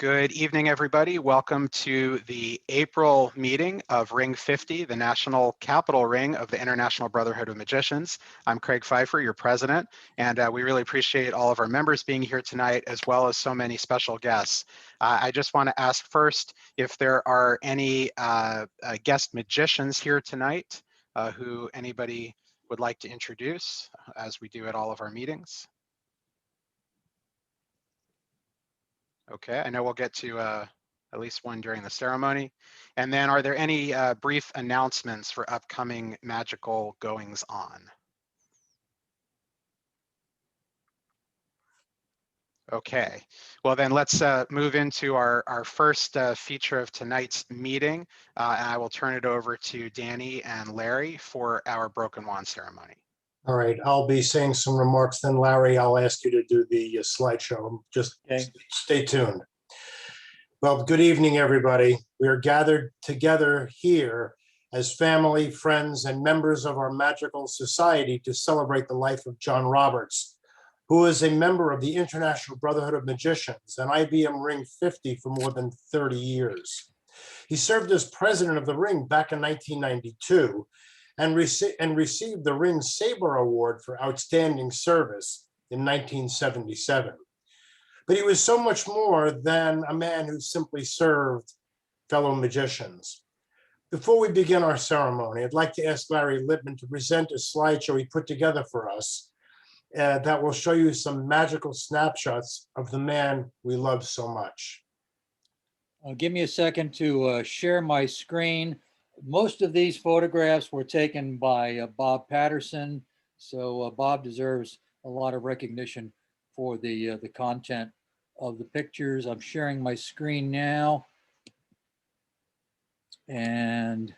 Good evening, everybody. Welcome to the April meeting of Ring 50, the National Capital Ring of the International Brotherhood of Magicians. I'm Craig Pfeiffer, your president, and we really appreciate all of our members being here tonight, as well as so many special guests. I just want to ask first if there are any guest magicians here tonight who anybody would like to introduce, as we do at all of our meetings. Okay, I know we'll get to at least one during the ceremony. And then are there any brief announcements for upcoming magical goings on? Okay, well then let's move into our first feature of tonight's meeting. And I will turn it over to Danny and Larry for our Broken Wand ceremony. All right, I'll be saying some remarks, then Larry, I'll ask you to do the slideshow. Just stay tuned. Well, good evening, everybody. We are gathered together here as family, friends, and members of our magical society to celebrate the life of John Roberts, who is a member of the International Brotherhood of Magicians and I.B.M. Ring 50 for more than 30 years. He served as president of the ring back in 1992 and received the Ring Saber Award for outstanding service in 1977. But he was so much more than a man who simply served fellow magicians. Before we begin our ceremony, I'd like to ask Larry Lippman to present a slideshow he put together for us that will show you some magical snapshots of the man we love so much. Give me a second to share my screen. Most of these photographs were taken by Bob Patterson, so Bob deserves a lot of recognition for the content of the pictures. I'm sharing my screen now, and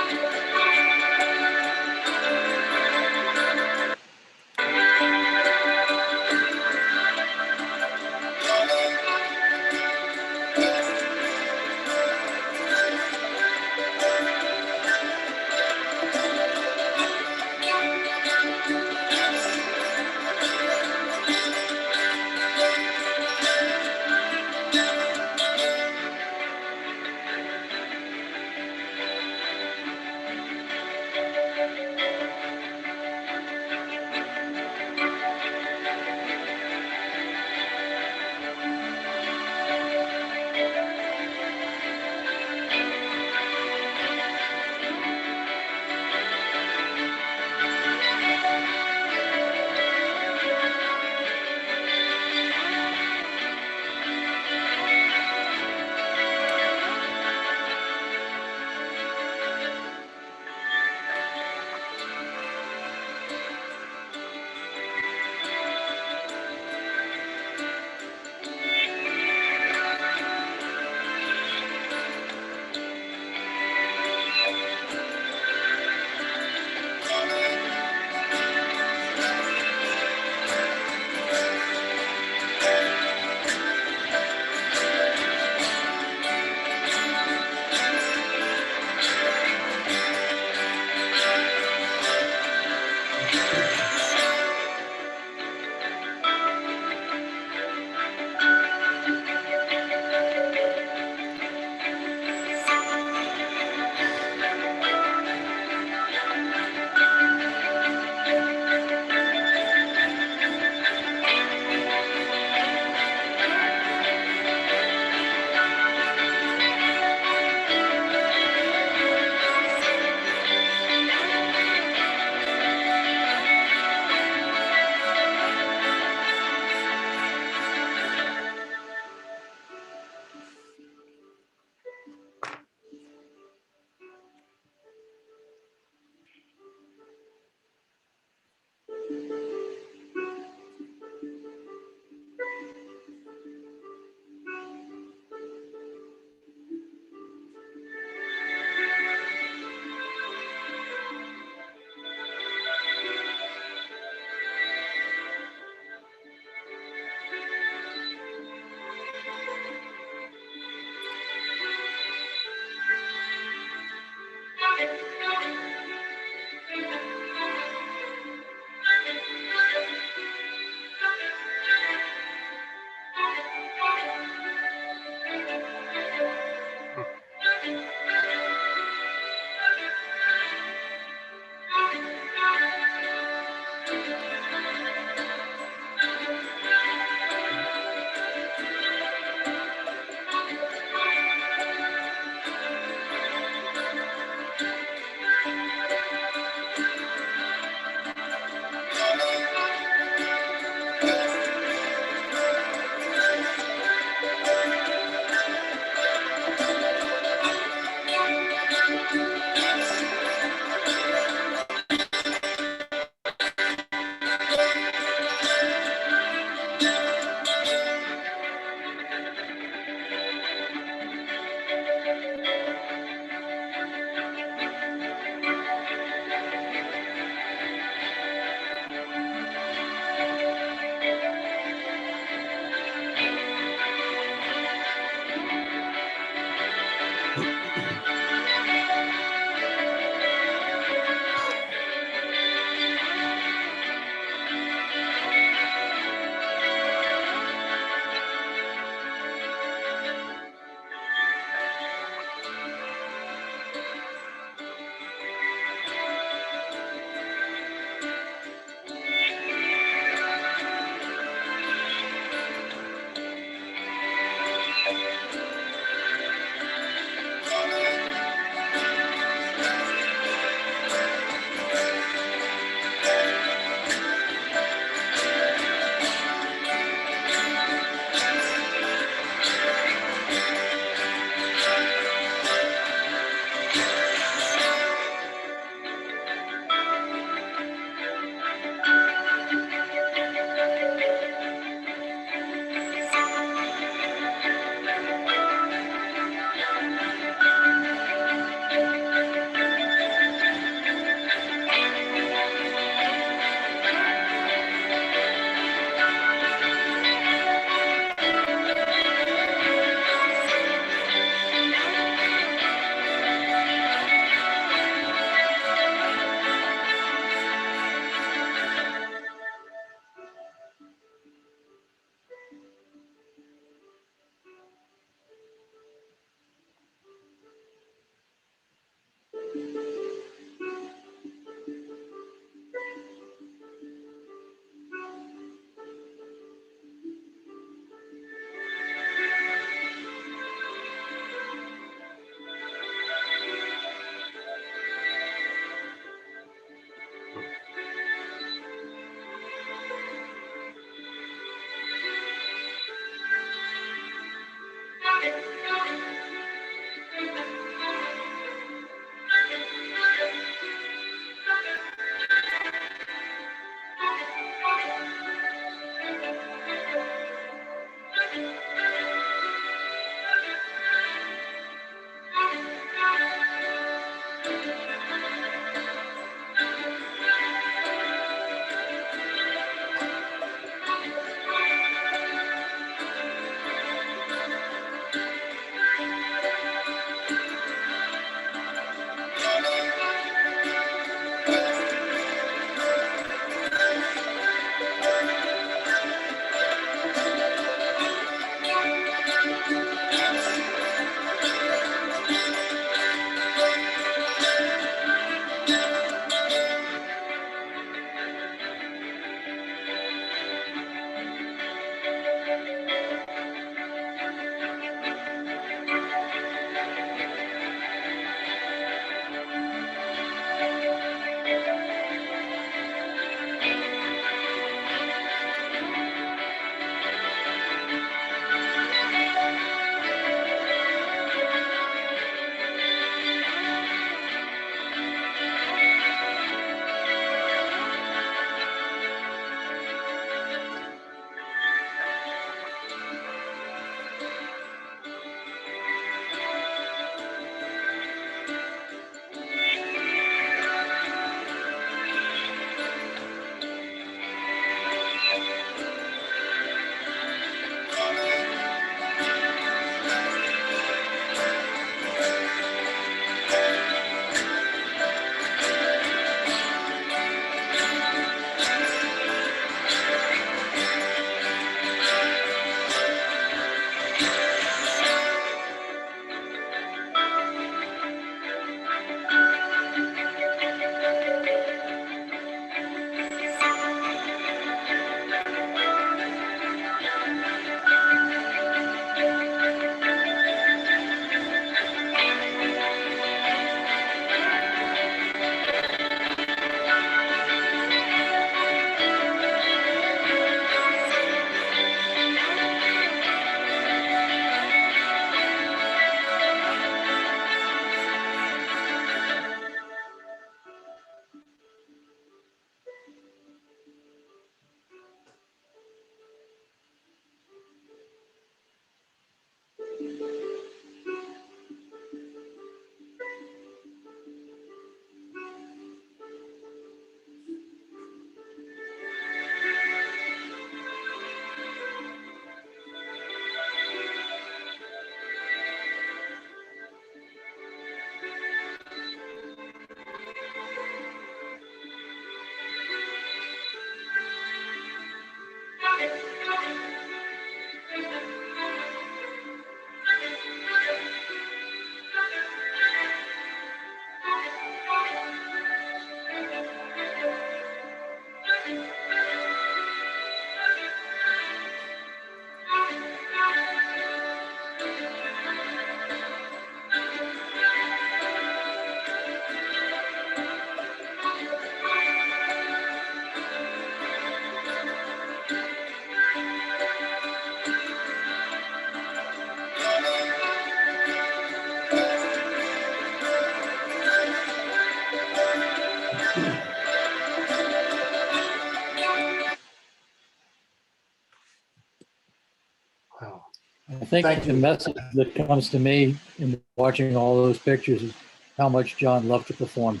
Wow. I think Thank the you. message that comes to me in watching all those pictures is how much John loved to perform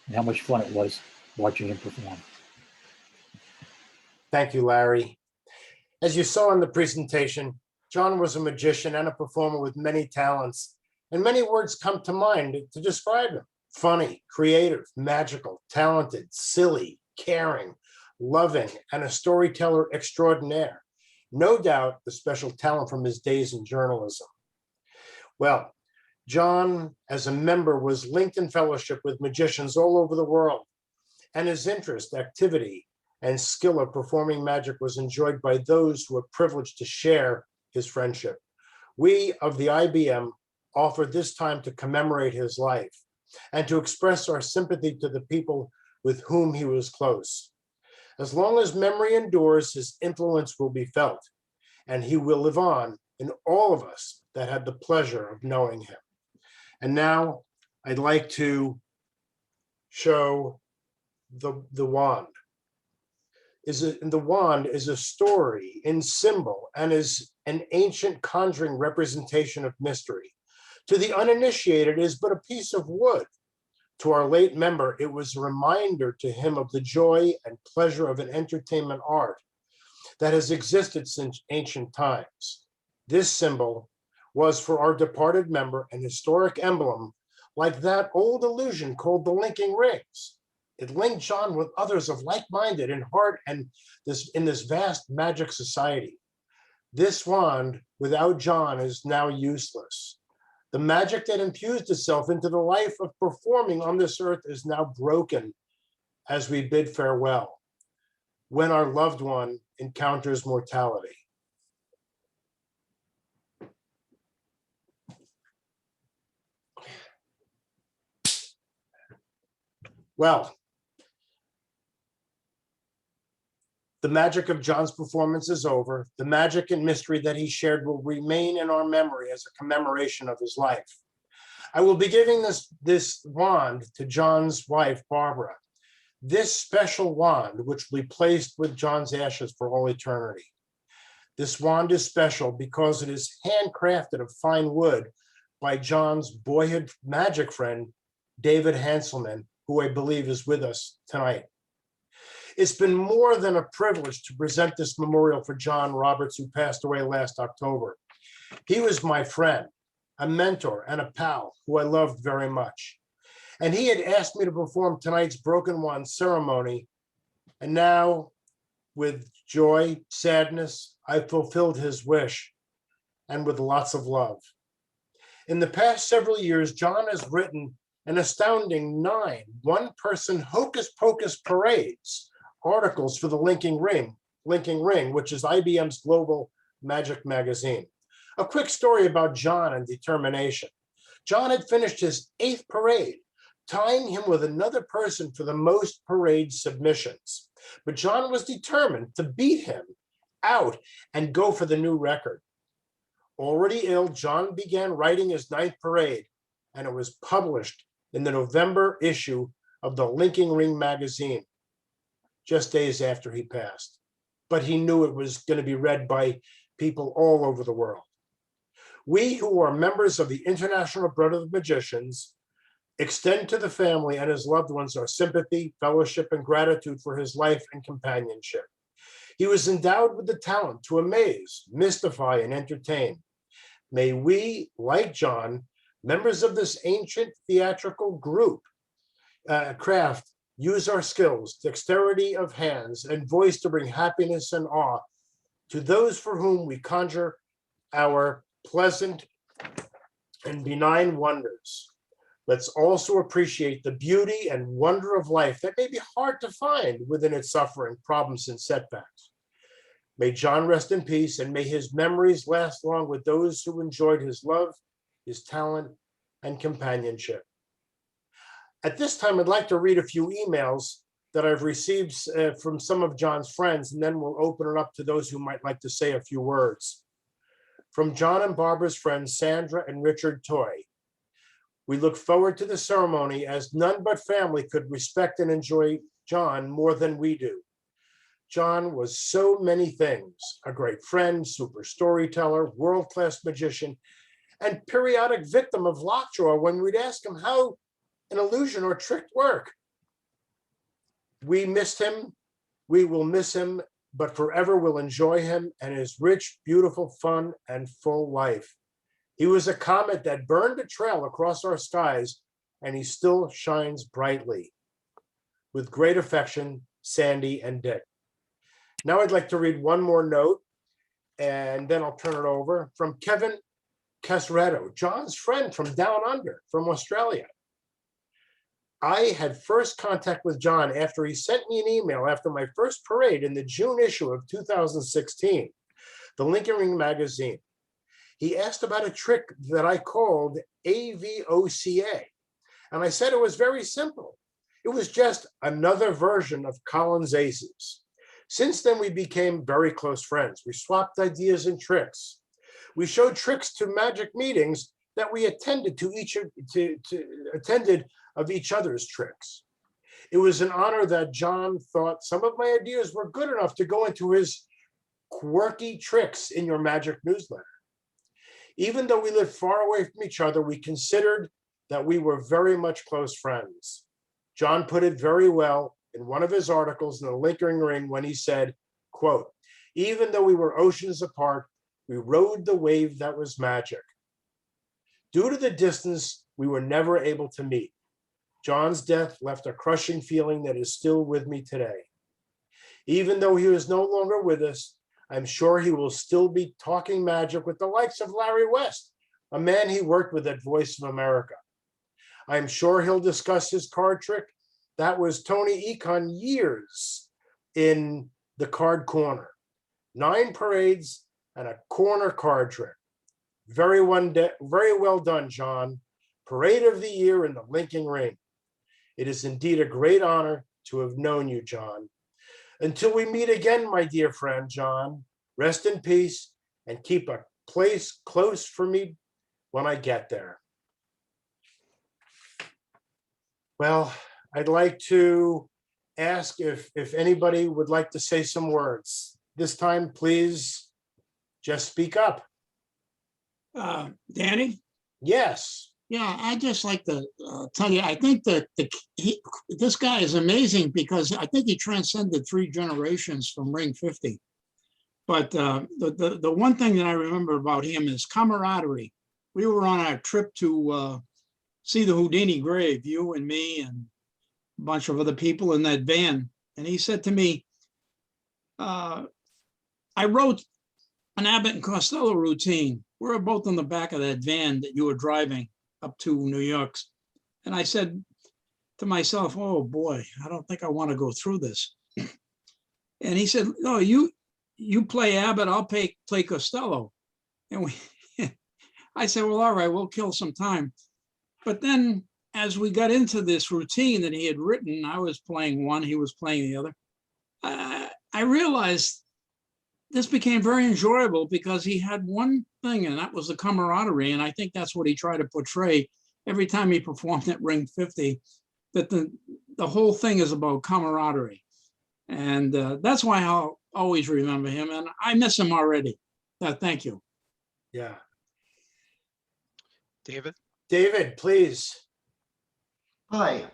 and how much fun it was watching him perform. Thank you, Larry. As you saw in the presentation, John was a magician and a performer with many talents, and many words come to mind to describe him. Funny, creative, magical, talented, silly, caring, loving, and a storyteller extraordinaire. No doubt the special talent from his days in journalism. Well, John, as a member, was linked in fellowship with magicians all over the world, and his interest, activity, and skill of performing magic was enjoyed by those who were privileged to share his friendship. We of the I.B.M. offer this time to commemorate his life and to express our sympathy to the people with whom he was close. As long as memory endures, his influence will be felt, and he will live on in all of us that had the pleasure of knowing him. And now I'd like to show the wand. The wand is a story in symbol and is an ancient conjuring representation of mystery. To the uninitiated, it is but a piece of wood. To our late member, it was a reminder to him of the joy and pleasure of an entertainment art that has existed since ancient times. This symbol was for our departed member an historic emblem like that old illusion called the linking rings. It linked John with others of like-minded in heart and in this vast magic society. This wand without John is now useless. The magic that infused itself into the life of performing on this earth is now broken as we bid farewell when our loved one encounters mortality. Well, the magic of John's performance is over. The magic and mystery that he shared will remain in our memory as a commemoration of his life. I will be giving this wand to John's wife, Barbara. This special wand, which will be placed with John's ashes for all eternity. This wand is special because it is handcrafted of fine wood by John's boyhood magic friend, David Hanselman, who I believe is with us tonight. It's been more than a privilege to present this memorial for John Roberts, who passed away last October. He was my friend, a mentor, and a pal who I loved very much. And he had asked me to perform tonight's Broken Wand ceremony. And now, with joy, sadness, I fulfilled his wish, and with lots of love. In the past several years, John has written an astounding 9 one-person hocus pocus parades, articles for the Linking Ring, which is IBM's global magic magazine. A quick story about John and determination. John had finished his 8th parade, tying him with another person for the most parade submissions. But John was determined to beat him out and go for the new record. Already ill, John began writing his 9th parade, and it was published in the November issue of the Linking Ring magazine, just days after he passed. But he knew it was going to be read by people all over the world. We who are members of the International Brotherhood of Magicians extend to the family and his loved ones our sympathy, fellowship, and gratitude for his life and companionship. He was endowed with the talent to amaze, mystify, and entertain. May we, like John, members of this ancient theatrical group, craft, use our skills, dexterity of hands, and voice to bring happiness and awe to those for whom we conjure our pleasant and benign wonders. Let's also appreciate the beauty and wonder of life that may be hard to find within its suffering, problems, and setbacks. May John rest in peace, and may his memories last long with those who enjoyed his love, his talent, and companionship. At this time, I'd like to read a few emails that I've received from some of John's friends, and then we'll open it up to those who might like to say a few words. From John and Barbara's friends, Sandra and Richard Toy. We look forward to the ceremony, as none but family could respect and enjoy John more than we do. John was so many things: a great friend, super storyteller, world-class magician, and periodic victim of lockjaw when we'd ask him how an illusion or trick worked. We missed him, we will miss him, but forever will enjoy him and his rich, beautiful, fun, and full life. He was a comet that burned a trail across our skies, and he still shines brightly. With great affection, Sandy and Dick. Now I'd like to read one more note, and then I'll turn it over, from Kevin Casretto, John's friend from down under, from Australia. I had first contact with John after he sent me an email after my first parade in the June issue of 2016, the Linking Ring magazine. He asked about a trick that I called AVOCA, and I said it was very simple. It was just another version of Collins Aces. Since then, we became very close friends. We swapped ideas and tricks. We showed tricks to magic meetings that we attended attended of each other's tricks. It was an honor that John thought some of my ideas were good enough to go into his quirky tricks in your magic newsletter. Even though we lived far away from each other, we considered that we were very much close friends. John put it very well in one of his articles in the Linking Ring when he said, quote, "Even though we were oceans apart, we rode the wave that was magic. Due to the distance, we were never able to meet. John's death left a crushing feeling that is still with me today. Even though he is no longer with us, I'm sure he will still be talking magic with the likes of Larry West, a man he worked with at Voice of America. I'm sure he'll discuss his card trick that was Tony Econ years in the card corner. 9 parades and a corner card trick. Very well done, John. Parade of the year in the Linking Ring. It is indeed a great honor to have known you, John. Until we meet again, my dear friend, John, rest in peace and keep a place close for me when I get there." Well, I'd like to ask if anybody would like to say some words. This time, please just speak up. Danny? Yes. Yeah, I'd just like to tell you, I think that this guy is amazing because I think he transcended 3 generations from Ring 50. But the one thing that I remember about him is camaraderie. We were on our trip to see the Houdini grave, you and me and a bunch of other people in that van. And he said to me, I wrote an Abbott and Costello routine. We were both in the back of that van that you were driving up to New York. And I said to myself, oh boy, I don't think I want to go through this. And he said, no, you play Abbott, I'll play Costello. And I said, well, all right, we'll kill some time. But then as we got into this routine that he had written, I was playing one, he was playing the other. I realized this became very enjoyable because he had one thing, and that was the camaraderie. And I think that's what he tried to portray every time he performed at Ring 50, that the whole thing is about camaraderie. And that's why I'll always remember him. And I miss him already. Thank you. Yeah. David? David, please. Hi,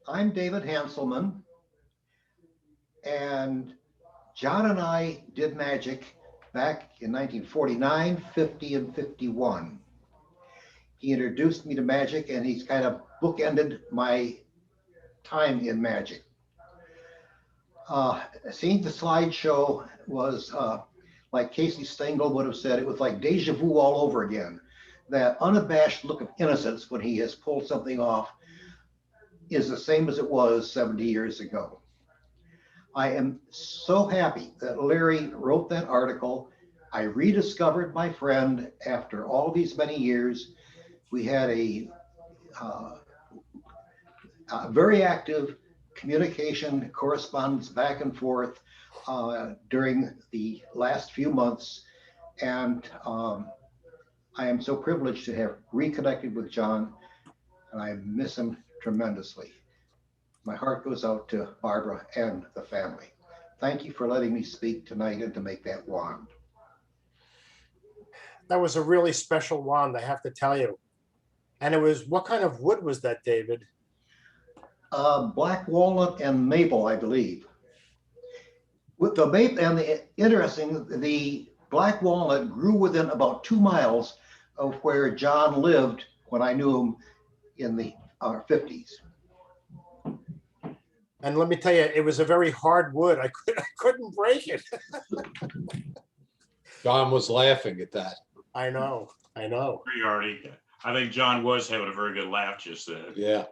I'm David Hanselman, and John and I did magic back in 1949, 50, and 51. He introduced me to magic, and he's kind of bookended my time in magic. Seeing the slideshow was like Casey Stengel would have said, it was like deja vu all over again. That unabashed look of innocence when he has pulled something off is the same as it was 70 years ago. I am so happy that Larry wrote that article. I rediscovered my friend after all these many years. We had a very active communication, correspondence back and forth during the last few months. And I am so privileged to have reconnected with John, and I miss him tremendously. My heart goes out to Barbara and the family. Thank you for letting me speak tonight and to make that wand. That was a really special wand, I have to tell you. And it was, what kind of wood was that, David? Black walnut and maple, I believe. With the maple and the black walnut grew within about 2 miles of where John lived when I knew him in the 50s. And let me tell you, it was a very hard wood. I couldn't break it. John was laughing at that. I know. Agree, Artie. I think John was having a very good laugh just then. Yeah.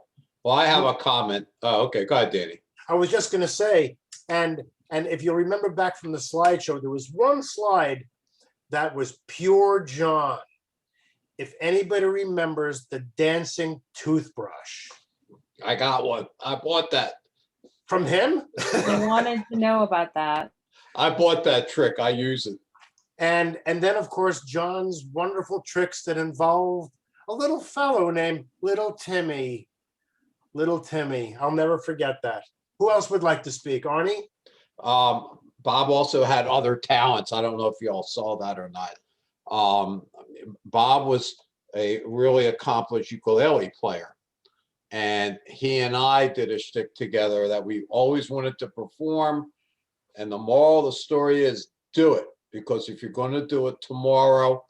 Well, I have a comment. Oh, okay. Go ahead, Danny. I was just going to say, and if you remember back from the slideshow, there was one slide that was pure John. If anybody remembers the dancing toothbrush. I got one. I bought that. From him? I wanted to know about that. I bought that trick. I use it. And then, of course, John's wonderful tricks that involved a little fellow named Little Timmy. Little Timmy. I'll never forget that. Who else would like to speak? Arnie? Bob also had other talents. I don't know if you all saw that or not. Bob was a really accomplished ukulele player. And he and I did a shtick together that we always wanted to perform. And the moral of the story is do it, because if you're going to do it tomorrow,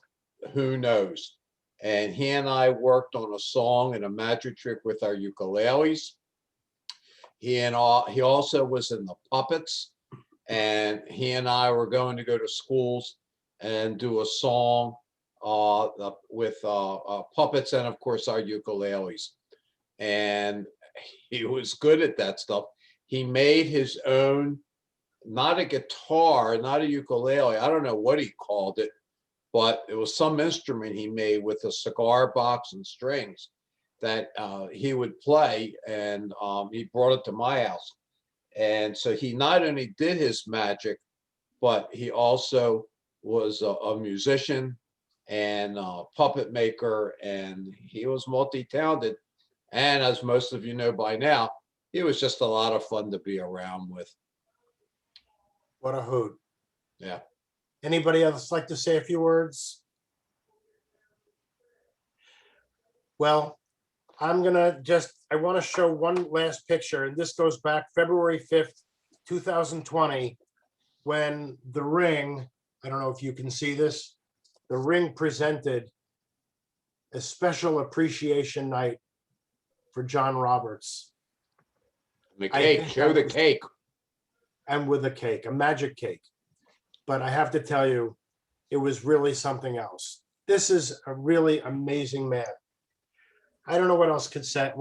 who knows? And he and I worked on a song and a magic trick with our ukuleles. He also was in the puppets, and he and I were going to go to schools and do a song with puppets and, of course, our ukuleles. And he was good at that stuff. He made his own, not a guitar, not a ukulele. I don't know what he called it, but it was some instrument he made with a cigar box and strings that he would play, and he brought it to my house. And so he not only did his magic, but he also was a musician and a puppet maker, and he was multi-talented. And as most of you know by now, he was just a lot of fun to be around with. What a hoot. Yeah. Anybody else like to say a few words? Well, I want to show one last picture, and this goes back February 5th, 2020, when The Ring, I don't know if you can see this, The Ring presented a special appreciation night for John Roberts. The cake, show the cake. And with a cake, a magic cake. But I have to tell you, it was really something else. This is a really amazing man. I don't know what else I could say.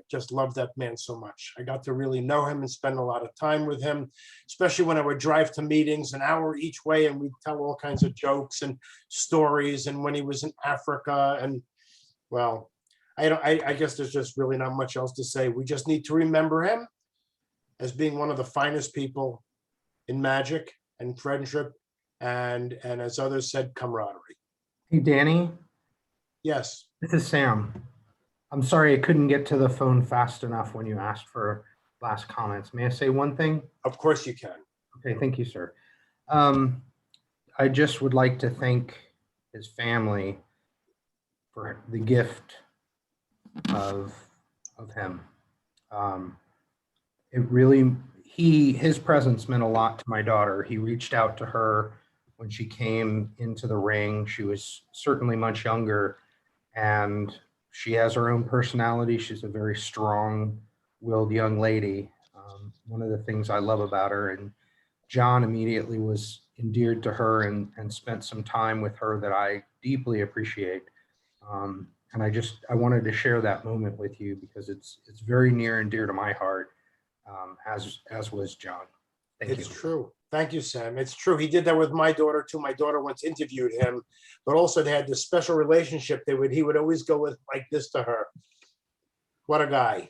Just love that man so much. I got to really know him and spend a lot of time with him, especially when I would drive to meetings an hour each way, and we'd tell all kinds of jokes and stories. And when he was in Africa, and well, I guess there's just really not much else to say. We just need to remember him as being one of the finest people in magic and friendship, and as others said, camaraderie. Hey, Danny, Yes. this is Sam. I'm sorry I couldn't get to the phone fast enough when you asked for last comments. May I say one thing? Of course you can. Okay, thank you, sir. I just would like to thank his family for the gift of him. It really, his presence meant a lot to my daughter. He reached out to her when she came into the ring. She was certainly much younger, and she has her own personality. She's a very strong-willed young lady. One of the things I love about her, and John immediately was endeared to her and spent some time with her that I deeply appreciate. And I wanted to share that moment with you because it's very near and dear to my heart, as was John. Thank you. It's true. Thank you, Sam. It's true. He did that with my daughter too. My daughter once interviewed him, but also they had this special relationship. He would always go with like this to her. What a guy.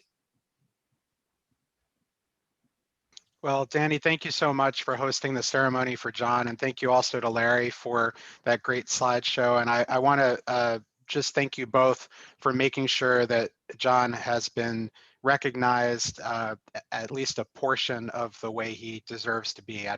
Well, Danny, thank you so much for hosting the ceremony for John, and thank you also to Larry for that great slideshow. And I want to just thank you both for making sure that John has been recognized at least a portion of the way he deserves to be. I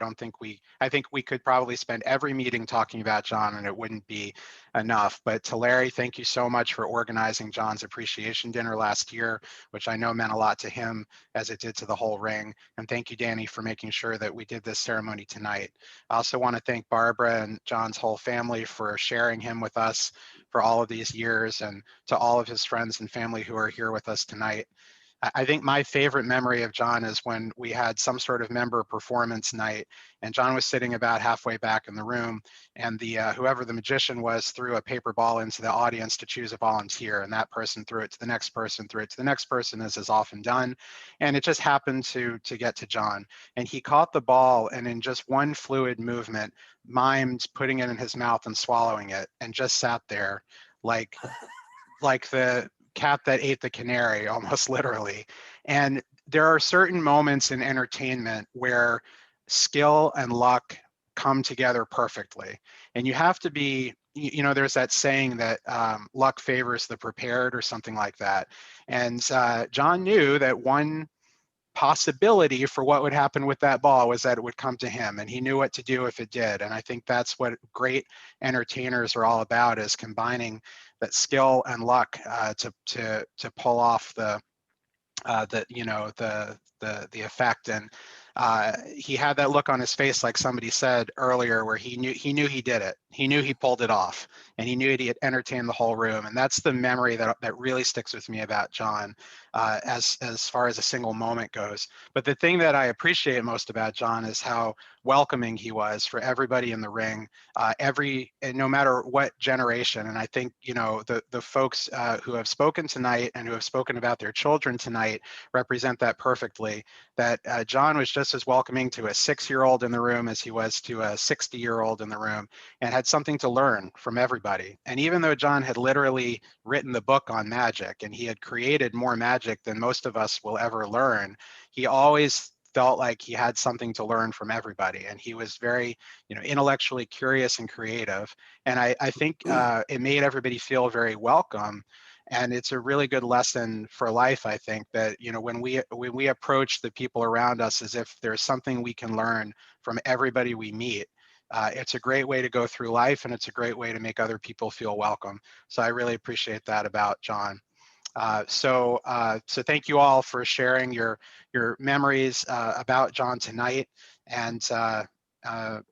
think we could probably spend every meeting talking about John and it wouldn't be enough. But to Larry, thank you so much for organizing John's appreciation dinner last year, which I know meant a lot to him as it did to the whole ring. And thank you, Danny, for making sure that we did this ceremony tonight. I also want to thank Barbara and John's whole family for sharing him with us for all of these years, and to all of his friends and family who are here with us tonight. I think my favorite memory of John is when we had some sort of member performance night, and John was sitting about halfway back in the room, and whoever the magician was threw a paper ball into the audience to choose a volunteer, and that person threw it to the next person, threw it to the next person, as is often done, and it just happened to get to John, and he caught the ball, and in just one fluid movement, mimed putting it in his mouth and swallowing it, and just sat there like the cat that ate the canary, almost literally. And there are certain moments in entertainment where skill and luck come together perfectly. And you have to be, you know, there's that saying that luck favors the prepared or something like that. And John knew that one possibility for what would happen with that ball was that it would come to him, and he knew what to do if it did. And I think that's what great entertainers are all about, is combining that skill and luck to pull off the effect. And he had that look on his face, like somebody said earlier, where he knew he did it. He knew he pulled it off, and he knew he had entertained the whole room. And that's the memory that really sticks with me about John, as far as a single moment goes. But the thing that I appreciate most about John is how welcoming he was for everybody in the ring, and no matter what generation. And I think, you know, the folks who have spoken tonight and who have spoken about their children tonight represent that perfectly. That John was just as welcoming to a 6-year-old in the room as he was to a 60-year-old in the room, and had something to learn from everybody. And even though John had literally written the book on magic, and he had created more magic than most of us will ever learn, he always felt like he had something to learn from everybody. And he was very, you know, intellectually curious and creative. And I think it made everybody feel very welcome. And it's a really good lesson for life, I think, that, you know, when we approach the people around us as if there's something we can learn from everybody we meet, it's a great way to go through life, and it's a great way to make other people feel welcome. So I really appreciate that about John. So thank you all for sharing your memories about John tonight. And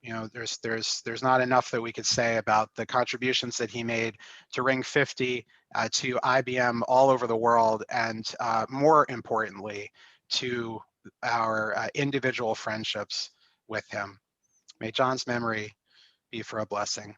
you know, there's not enough that we could say about the contributions that he made to Ring 50, to IBM all over the world, and more importantly, to our individual friendships with him. May John's memory be for a blessing.